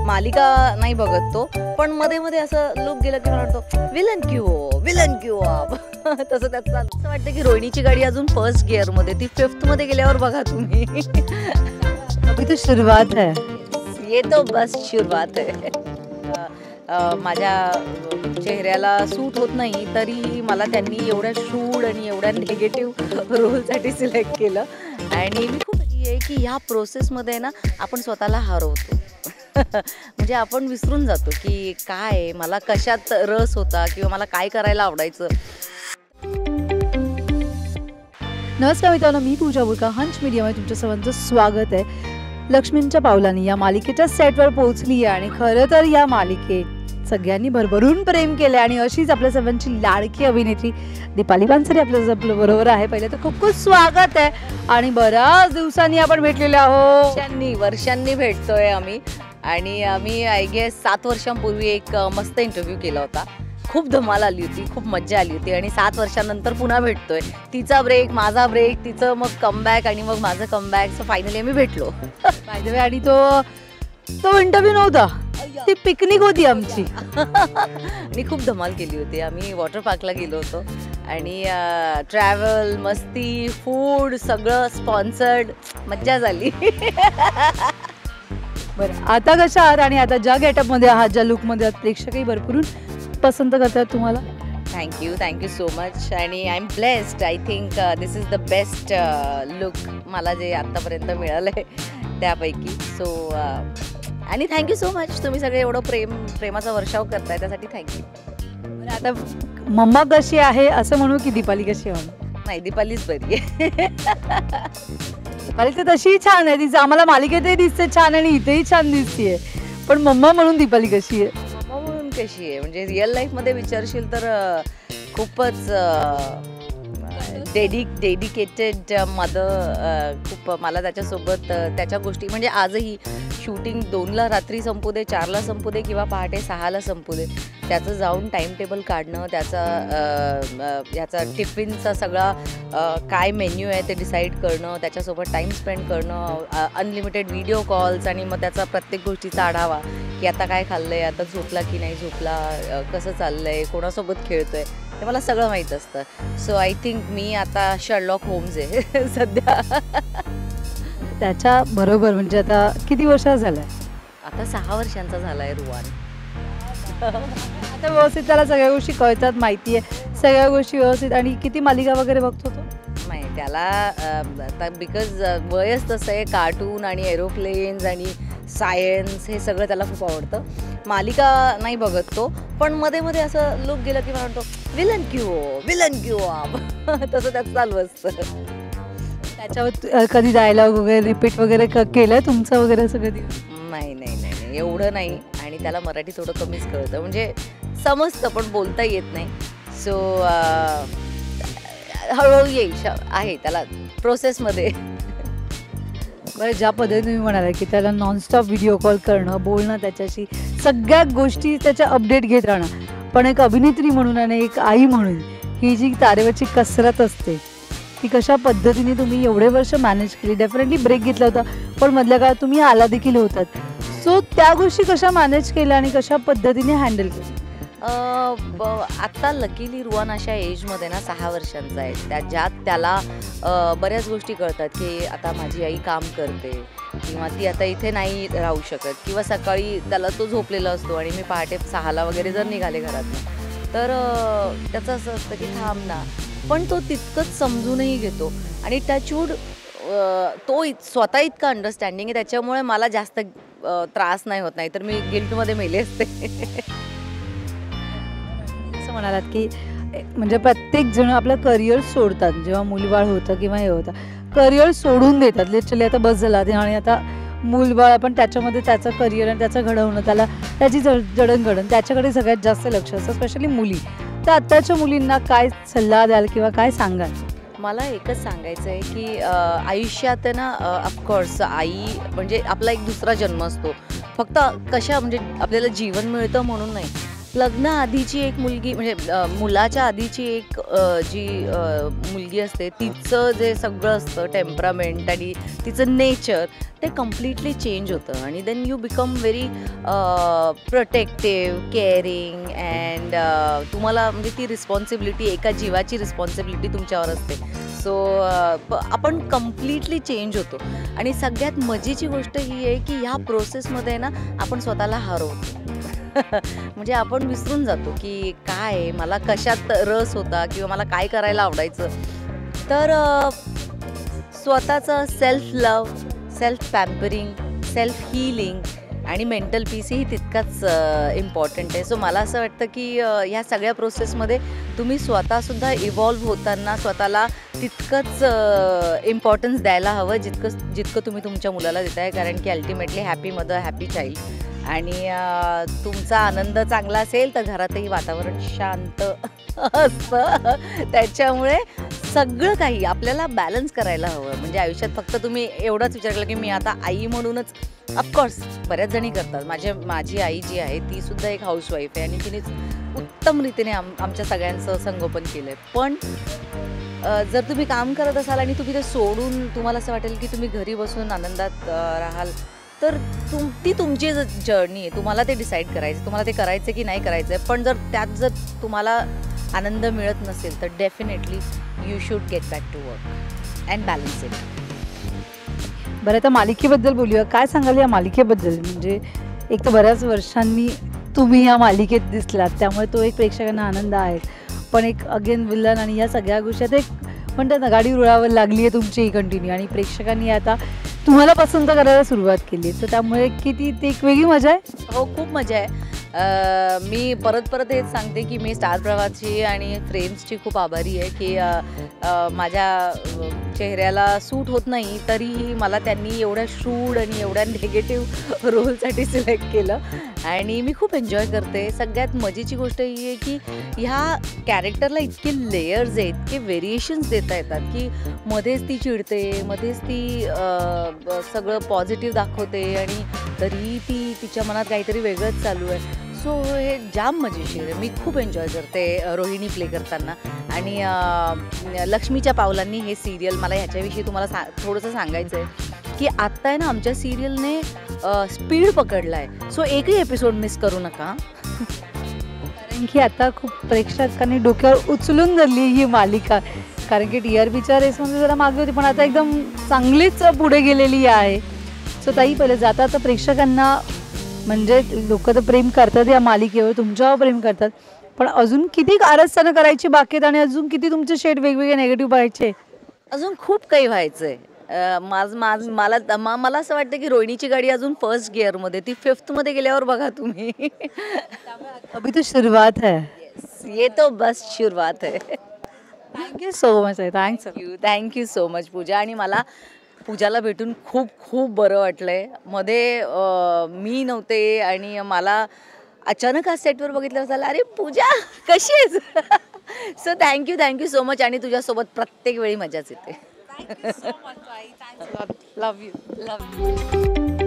मालिका नाही बघत तो, पण मध्ये मध्ये असं लुक गेलं की मला वाटतो विलन क्यू आप तसं त्याचं चालू. असं वाटतं की रोहिणीची गाडी अजून फर्स्ट गिअर मध्ये, ती फिफ्थ मध्ये गेल्यावर बघा तुम्ही. अभी तो शुरुआत है. ये तो बस सुरुवात आहे. माझ्या चेहऱ्याला सूट होत नाही तरी मला त्यांनी एवढ्या शूड आणि एवढ्या निगेटिव्ह रोलसाठी सिलेक्ट केलं आणि मी खूप आहे की ह्या प्रोसेसमध्ये ना आपण स्वतःला हरवतो. म्हणजे आपण विसरून जातो की काय मला कशात रस होता किंवा मला काय करायला आवडायचं. नमस्कार मित्रांनो, मी पूजा बुरका. हंच मीडियामध्ये तुमच्या सर्वांचं स्वागत आहे. लक्ष्मींच्या पावलांनी या मालिकेच्या सेटवर पोहोचली आहे आणि खरं तर या मालिकेत सगळ्यांनी भरभरून प्रेम केलं आणि अशीच आपल्या सर्वांची लाडकी अभिनेत्री दीपाली पानसरे आपल्या बरोबर आहे. पहिले तर खूप खूप स्वागत आहे आणि बऱ्याच दिवसांनी आपण भेटलेले आहोत. वर्षांनी भेटतोय आम्ही आणि आम्ही आय गेस 7 वर्षांपूर्वी एक मस्त इंटरव्ह्यू केला होता. खूप धमाल आली होती, खूप मज्जा आली होती आणि 7 वर्षांनंतर पुन्हा भेटतोय. तिचा ब्रेक, माझा ब्रेक, तिचं मग कमबॅक आणि मग माझं कमबॅक. सो फायनली आम्ही भेटलो. बाय द वे, आणि तो इंटरव्ह्यू नव्हता, ती पिकनिक होती आमची. आणि खूप धमाल केली होती. आम्ही वॉटर पार्कला गेलो होतो आणि ट्रॅव्हल, मस्ती, फूड सगळं स्पॉन्सर्ड, मज्जा झाली. बरं, आता कशा आहात आणि आता ज्या गेटअपमध्ये आहात, ज्या लुकमध्ये आहात, प्रेक्षकही भरपूर पसंत करतात तुम्हाला? थँक्यू सो मच आणि I am blessed. I think this is the best look मला जे आत्तापर्यंत मिळालं आहे त्यापैकी. सो आणि थँक्यू सो मच, तुम्ही सगळे एवढं प्रेमाचा वर्षाव करताय त्यासाठी थँक्यू. आता मम्मा कशी आहे असं म्हणू की दीपाली कशी आहे? नाही, दीपालीच बरी आहे. दीपाली तर तशीही छान आहे, तिचं आम्हाला मालिकेतही दिसते छान आणि इथेही छान दिसते. पण मम्मा म्हणून दीपाली कशी आहे? मम्मा म्हणून कशी आहे म्हणजे रिअल लाईफमध्ये विचारशील तर खूपच डेडिकेटेड मदर. खूप मला त्याच्यासोबत त्याच्या गोष्टी म्हणजे आजही शूटिंग 2ला रात्री संपू दे, 4ला संपू दे किंवा पहाटे 6ला संपू दे, त्याचं जाऊन टाईम टेबल काढणं, याचा टिफिनचा सगळा काय मेन्यू आहे ते डिसाईड करणं, त्याच्यासोबत टाईम स्पेंड करणं, अनलिमिटेड व्हिडिओ कॉल्स आणि मग त्याचा प्रत्येक गोष्टीचा आढावा की आता काय खाल्लं आहे, आता झोपला की नाही झोपला, कसं चाललं आहे, कोणासोबत खेळतो आहे, ते मला सगळं माहीत असतं. सो आय थिंक मी आता शर्लॉक होम्स आहे सध्या. त्याच्या बरोबर म्हणजे आता किती वर्ष झालं? आता 6 वर्षांचा झाला आहे रुवान. आता व्यवस्थित त्याला सगळ्या गोष्टी कळतात, माहिती आहे सगळ्या गोष्टी व्यवस्थित. आणि किती मालिका वगैरे बघतो तो? नाही, त्याला आता बिकॉज वयच तसं आहे, कार्टून आणि एरोप्लेन्स आणि सायन्स हे सगळं त्याला खूप आवडतं. मालिका नाही बघत तो, पण मध्ये मध्ये असं लुक गेलं की मला वाटतो विलन क्यू आप तसं त्याचं चालू असतं. त्याच्यावर कधी डायलॉग वगैरे रिपीट वगैरे केलंय तुमचं वगैरे असं कधी? नाही एवढं नाही. आणि त्याला मराठी थोडं कमीच कळतं, म्हणजे समजतं पण बोलता येत नाही. सो हळूहळू येईल, आहे त्याला प्रोसेसमध्ये. बरं, ज्या पद्धतीने तुम्ही म्हणाला की त्याला नॉनस्टॉप व्हिडिओ कॉल करणं, बोलणं, त्याच्याशी सगळ्या गोष्टी त्याच्या अपडेट घेत राहणं, पण एक अभिनेत्री म्हणून आणि एक आई म्हणून ही जी तारेवरची कसरत असते ती कशा पद्धतीने तुम्ही एवढे वर्ष मॅनेज केली? डेफिनेटली ब्रेक घेतला होता, पण मधल्या काळात तुम्ही आला देखील होतात. सो त्या गोष्टी कशा मॅनेज केल्या आणि कशा पद्धतीने हँडल केल्या? आत्ता लकीली रुवान अशा एजमध्ये ना 6 वर्षांचा आहे, ज्यात त्याला बऱ्याच गोष्टी कळतात की आता माझी आई काम करते किंवा ती आता इथे नाही राहू शकत किंवा सकाळी त्याला तो झोपलेला असतो आणि मी पहाटे 6ला वगैरे जर निघाले घरातून तर त्याचं असं असतं की थांब ना. पण तो तितकंच समजूनही घेतो आणि टचवूड तो स्वतः इतका अंडरस्टँडिंग आहे, त्याच्यामुळे मला जास्त त्रास नाही होत, नाही तर मी गिल्टमध्ये मेले असते. असं म्हणालात की म्हणजे प्रत्येक जण आपलं करिअर सोडतात जेव्हा मुलबाळ होतं किंवा हे होतं, करिअर सोडून देतात लिटरली. आता बस झाला आणि आता मूलबाळ, पण त्याच्यामध्ये त्याचं करिअर आणि त्याचं घडवणं, त्याला त्याची जडणघडण त्याच्याकडे सगळ्यात जास्त लक्ष असतं, स्पेशली मुली. तर आत्ताच्या मुलींना काय सल्ला द्याल किंवा काय सांगाल? मला एकच सांगायचं आहे की आयुष्यात ना ऑफकोर्स आई म्हणजे आपला एक दुसरा जन्म असतो. फक्त कशा म्हणजे आपल्याला जीवन मिळतं म्हणून नाही, लग्न आधीची एक मुलगी म्हणजे मुलाच्या आधीची एक जी मुलगी असते तिचं जे सगळं असतं टेम्परामेंट आणि तिचं नेचर ते कम्प्लिटली चेंज होतं आणि then you become very protective caring and तुम्हाला म्हणजे ती रिस्पॉन्सिबिलिटी एका जीवाची रिस्पॉन्सिबिलिटी तुमच्यावर असते. सो आपण कम्प्लिटली चेंज होतो आणि सगळ्यात मजेची गोष्ट ही आहे की ह्या प्रोसेसमध्ये ना आपण स्वतःला हरवतो. म्हणजे आपण विसरून जातो की काय मला कशात रस होता किंवा मला काय करायला आवडायचं. तर स्वतःचं self love, self pampering, self healing आणि मेंटल पीसही तितकाच इम्पॉर्टंट आहे. सो मला असं वाटतं की ह्या सगळ्या प्रोसेसमध्ये तुम्ही स्वतःसुद्धा इव्हॉल्व्ह होताना स्वतःला तितकंच इम्पॉर्टन्स द्यायला हवं जितकं तुम्ही तुमच्या मुलाला देताय. कारण की ultimately happy mother happy child. आणि तुमचा आनंद चांगला असेल तर घरातही वातावरण शांत असतं. त्याच्यामुळे सगळं काही आपल्याला बॅलन्स करायला हवं. म्हणजे आयुष्यात फक्त तुम्ही एवढंच विचार केला की मी आता आई म्हणूनच, ऑफकोर्स बऱ्याच जणी करतात. माझी आई जी आहे ती सुद्धा एक हाऊसवाईफ आहे आणि तिने उत्तम रीतीने आमच्या सगळ्यांचं संगोपन केलं आहे. पण जर तुम्ही काम करत असाल आणि तुम्ही ते सोडून तुम्हाला असं वाटेल की तुम्ही घरी बसून आनंदात राहाल तर ती तुमची जर्नी आहे. तुम्हाला ते डिसाईड करायचं, तुम्हाला ते करायचं की नाही करायचं आहे. पण जर तुम्हाला आनंद मिळत नसेल तर definitely you should get back to work and balance it. बरं, आता मालिकेबद्दल बोलूया. काय सांगाल या मालिकेबद्दल? म्हणजे एक तर बऱ्याच वर्षांनी तुम्ही या मालिकेत दिसलात त्यामुळे तो एक प्रेक्षकांना आनंद आहे. पण एक अगेन विलन आणि या सगळ्या गोष्टी आता एक म्हणतात ना गाडी रुळावर लागली आहे तुमची ही कंटिन्यू आणि प्रेक्षकांनी आता तुम्हाला पसंत करायला सुरुवात केली. तर त्यामुळे किती ते एक वेगळी मजा आहे. हो, खूप मजा आहे. मी परत हेच सांगते की मी स्टार प्रवाहाची आणि फ्रेम्सची खूप आभारी आहे की माझ्या चेहऱ्याला सूट होत नाही तरीही मला त्यांनी एवढ्या शूड आणि एवढ्या निगेटिव्ह रोलसाठी सिलेक्ट केलं आणि मी खूप एन्जॉय करते. सगळ्यात मजेची गोष्ट ही आहे की ह्या कॅरेक्टरला इतके लेयर्स आहेत, इतके व्हेरिएशन्स देता येतात की मध्येच ती चिडते, मध्येच ती सगळं पॉझिटिव्ह दाखवते आणि तरी तिच्या मनात काहीतरी वेगळंच चालू आहे. सो हे जाम मजेशीर आहे. मी खूप एन्जॉय करते रोहिणी प्ले करताना. आणि लक्ष्मीच्या पावलांनी हे सिरियल मला ह्याच्याविषयी तुम्हाला थोडंसं सांगायचं आहे की आत्ता आहे ना आमच्या सिरियलने स्पीड पकडला आहे. सो एकही एपिसोड मिस करू नका. कारण की आता खूप प्रेक्षकांनी डोक्यावर उचलून धरली ही मालिका. कारण की TRPच्या रेसमध्ये जरा मागे होती पण आता एकदम चांगलीच पुढे गेलेली आहे. सो ताई, पहिले जाता तर प्रेक्षकांना म्हणजे लोक तर प्रेम करतात या मालिकेवर, तुमच्यावर प्रेम करतात, पण अजून किती कारस्थानं करायची बाकी आहेत आणि अजून किती तुमचे शेड वेगवेगळे नेगेटिव्ह पाहायचे? अजून खूप काही व्हायचं आहे. मला असं वाटतं की रोहिणीची गाडी अजून फर्स्ट गिअरमध्ये, ती 5th मध्ये गेल्यावर बघा तुम्ही. अभी तो सुरुवात है. ये तो बस सुरुवात है. थँक्यू सो मच आहे. थँक्यू सो मच पूजा. आणि मला पूजाला भेटून खूप खूप बरं वाटलंय. मध्ये मी नव्हते आणि मला अचानक आज सेटवर बघितलं झालं, अरे पूजा कशी आहेस. So thank you so much. आणि तुझ्यासोबत प्रत्येक वेळी मजाच येते. Love you.